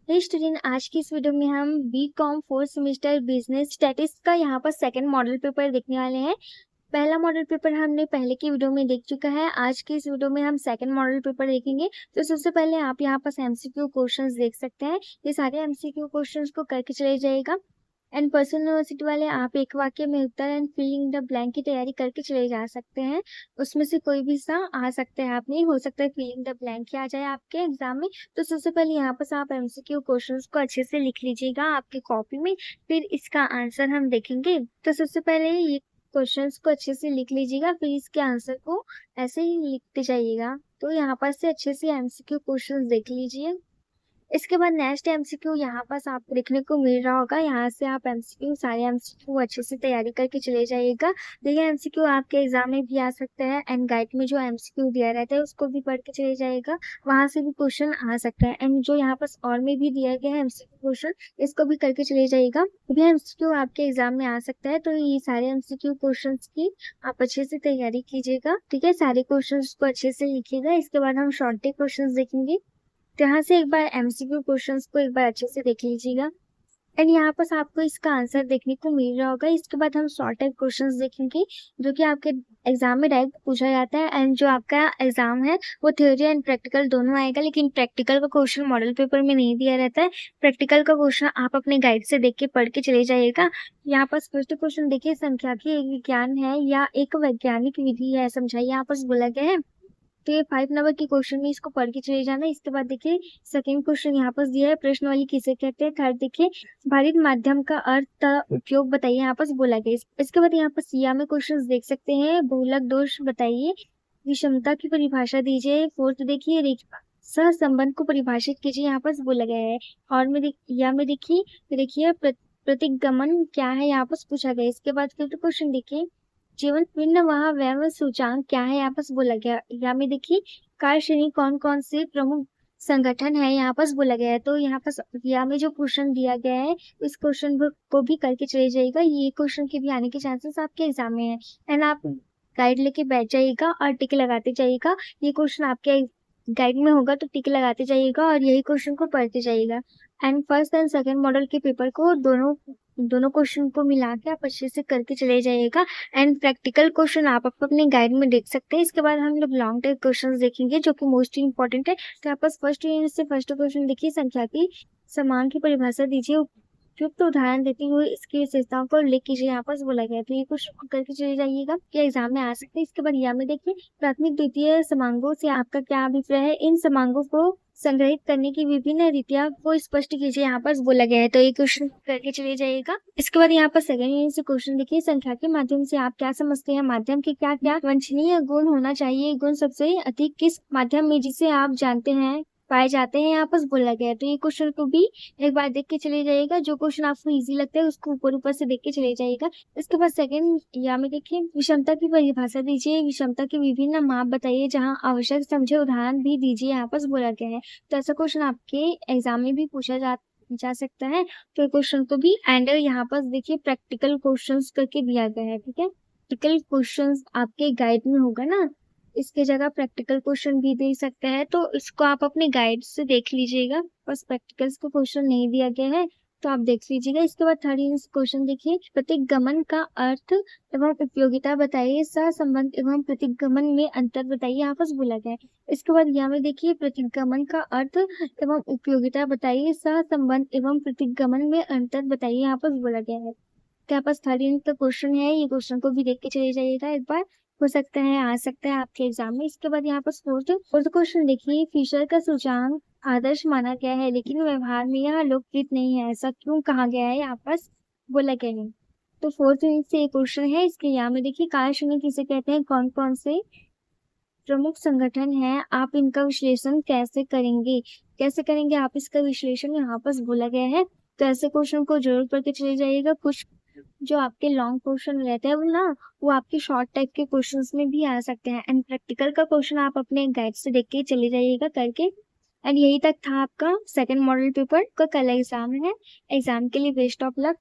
हे student, आज की इस वीडियो में हम BCom fourth semester business statistics का यहाँ पर सेकंड मॉडल पेपर देखने वाले हैं। पहला मॉडल पेपर हमने पहले की वीडियो में देख चुका है। आज की इस वीडियो में हम सेकंड मॉडल पेपर देखेंगे। तो सबसे पहले आप यहाँ पर एमसीक्यू क्वेश्चंस देख सकते हैं। ये सारे एमसीक्यू क्वेश्चंस को करके चले जाइएगा। एंड पर्सनल यूनिवर्सिटी वाले आप एक वाक्य में उत्तर एंड फिलिंग द ब्लैंक की तैयारी करके चले जा सकते हैं। उसमें से कोई भी सा आ सकता है, आप नहीं हो सकता है फिलिंग द ब्लैंक ही आ जाए आपके एग्जाम में। तो सबसे पहले यहाँ पर आप एमसीक्यू क्वेश्चंस को अच्छे से लिख लीजिएगा आपकी कॉपी में, फिर इसका आंसर हम देखेंगे। तो सबसे पहले ये क्वेश्चंस को अच्छे से लिख लीजिएगा, फिर इसके आंसर को ऐसे ही लिखते जाइएगा। तो यहाँ पर से अच्छे से एमसीक्यू क्वेश्चंस देख लीजिए। इसके बाद नेक्स्ट एमसीक्यू यहाँ पास आपको देखने को मिल रहा होगा। यहाँ से आप एमसीक्यू सारे एमसीक्यू अच्छे से तैयारी करके चले जाइएगा। देखिए एमसीक्यू आपके एग्जाम में भी आ सकता है एंड गाइड में जो एमसीक्यू दिया रहता है उसको भी पढ़ के चले जाइएगा, वहां से भी क्वेश्चन आ सकता है। एंड जो यहाँ पास और में भी दिया गया है एमसीक्यू क्वेश्चन, इसको भी करके चले जाइएगा। भी एमसीक्यू आपके एग्जाम में आ सकता है। तो ये सारे एमसीक्यू क्वेश्चन की आप अच्छे से तैयारी कीजिएगा, ठीक है। सारे क्वेश्चन को अच्छे से लिखिएगा। इसके बाद हम शॉर्ट टेक क्वेश्चन देखेंगे। तो यहाँ से एक बार एमसीक्यू क्वेश्चंस को एक बार अच्छे से देख लीजिएगा एंड यहाँ पर आपको इसका आंसर देखने को मिल रहा होगा। इसके बाद हम शॉर्ट टाइप क्वेश्चंस देखेंगे जो कि आपके एग्जाम में डायरेक्ट पूछा जाता है। एंड जो आपका एग्जाम है वो थ्योरी एंड प्रैक्टिकल दोनों आएगा, लेकिन प्रैक्टिकल का क्वेश्चन मॉडल पेपर में नहीं दिया रहता है। प्रैक्टिकल का क्वेश्चन आप अपने गाइड से देख के पढ़ के चले जाइएगा। यहाँ पर फर्स्ट क्वेश्चन देखिए, संख्या की एक विज्ञान है या एक वैज्ञानिक विधि है, समझाइए। यहाँ पर बोला गया है। तो ये 5 नंबर के क्वेश्चन में इसको पढ़ के चले जाना। इसके बाद देखिए सेकंड क्वेश्चन यहाँ पर दिया है, प्रश्न वाली किसे कहते हैं। थर्ड देखिए, भारित माध्यम का अर्थ उपयोग बताइए, यहाँ पर बोला गया। इसके बाद यहाँ पर सिया में क्वेश्चन देख सकते हैं, बहुलक दोष बताइए, विषमता की परिभाषा दीजिए। फोर्थ देखिए, सह संबंध को परिभाषित कीजिए, यहाँ पर बोला गया है। और में देखिए प्रतिगमन क्या है, यहाँ पर पूछा गया। इसके बाद फिफ्थ क्वेश्चन देखिए, जीवन पिंड वह व्यय सूचांक क्या है, यहाँ पर बोला गया। यहाँ में देखिए कार्य श्रेणी कौन कौन से प्रमुख संगठन है, यहाँ पर बोला गया है। तो यहाँ पर यहाँ में जो क्वेश्चन दिया गया है इस क्वेश्चन को भी करके चले जाइएगा। ये क्वेश्चन के भी आने के चांसेस आपके एग्जाम में है। एंड आप गाइड लेके बैठ जाइएगा और टिक लगाते जाइएगा। ये क्वेश्चन आपके गाइड में होगा तो टिक लगाते जाइएगा और यही क्वेश्चन को पढ़ते जाइएगा। And first and second model के पेपर को दोनों क्वेश्चन को मिला के आप अच्छे से करके चले जाइएगा। एंड प्रैक्टिकल क्वेश्चन आप अपने गाइड में देख सकते हैं। इसके बाद हम लोग लॉन्ग टेक क्वेश्चन देखेंगे जो कि मोस्ट इंपॉर्टेंट है। तो यहाँ पर फर्स्ट यूनिट से फर्स्ट क्वेश्चन देखिए, संख्या की समान की परिभाषा दीजिए, उपयुक्त उदाहरण देते हुए इसकी विशेषताओं को उल्लेख कीजिए, यहाँ पर बोला गया। तो ये क्वेश्चन करके चले जाइएगा, ये एग्जाम में आ सकते हैं। इसके बाद यहाँ में देखिए प्राथमिक द्वितीय समांगों से आपका क्या अभिप्राय है, इन समांगों को संग्रहित करने की विभिन्न रीतियां को स्पष्ट कीजिए, यहाँ पर बोला गया है। तो ये क्वेश्चन करके चले जाइएगा। इसके बाद यहाँ पर सेकंड यूनिट से क्वेश्चन देखिए, संख्या के माध्यम से आप क्या समझते हैं, माध्यम के क्या क्या वांछनीय गुण होना चाहिए, गुण सबसे अधिक किस माध्यम में जिसे आप जानते हैं पाए जाते हैं, यहाँ पर बोला गया है। तो ये क्वेश्चन को भी एक बार देख के चले जाइएगा। जो क्वेश्चन आपको इजी लगता है उसको ऊपर ऊपर से देख के चले जाइएगा। इसके बाद सेकंड यहाँ में देखिए, विषमता की परिभाषा दीजिए, विषमता के विभिन्न माप बताइए, जहाँ आवश्यक समझे उदाहरण भी दीजिए, यहाँ पर बोला गया है। तो ऐसा क्वेश्चन आपके एग्जाम में भी पूछा जा सकता है। तो क्वेश्चन को भी एंड यहाँ पर देखिए प्रैक्टिकल क्वेश्चंस करके दिया गया है, ठीक है। प्रैक्टिकल क्वेश्चंस आपके गाइड में होगा ना, इसके जगह प्रैक्टिकल क्वेश्चन भी दे सकते हैं। तो इसको आप अपने गाइड से देख लीजिएगा, बस प्रैक्टिकल्स को क्वेश्चन नहीं दिया गया है तो आप देख लीजिएगा। इसके बाद थर्ड क्वेश्चन देखिए, प्रतिगमन का अर्थ एवं उपयोगिता बताइए, सह संबंध एवं प्रतिगमन में अंतर बताइए, आपस बोला गया है। इसके बाद यहाँ में देखिए प्रतिगमन का अर्थ एवं उपयोगिता बताइए, सह संबंध एवं प्रतिगमन में अंतर बताइए, आपस बोला गया है। क्या पास थर्ड यूनिट का क्वेश्चन है, ये क्वेश्चन को भी देख के चले जाइएगा एक बार, हो सकता है आ सकता है आपके एग्जाम में। इसके बाद यहाँ पर फोर्थ क्वेश्चन देखिए, फिशर का सूचांक आदर्श माना गया है लेकिन व्यवहार में यह लोकप्रिय नहीं है, ऐसा क्यों कहा गया है, यहाँ पर बोला गया है। तो फोर्थ यूनिट से एक क्वेश्चन है। इसके यहाँ में देखिए कार्य श्रेणी किसे कहते हैं, कौन कौन से प्रमुख संगठन है, आप इनका विश्लेषण कैसे करेंगे आप इसका विश्लेषण, यहाँ पर बोला गया है। तो ऐसे क्वेश्चन को जरूर पढ़ के चले जाइएगा। कुछ जो आपके लॉन्ग क्वेश्चन रहते हैं वो आपके शॉर्ट टाइप के क्वेश्चंस में भी आ सकते हैं। एंड प्रैक्टिकल का क्वेश्चन आप अपने गाइड से देख के चले जाइएगा करके। एंड यही तक था आपका सेकंड मॉडल पेपर का, कल एग्जाम है। एग्जाम के लिए बेस्ट ऑफ लक।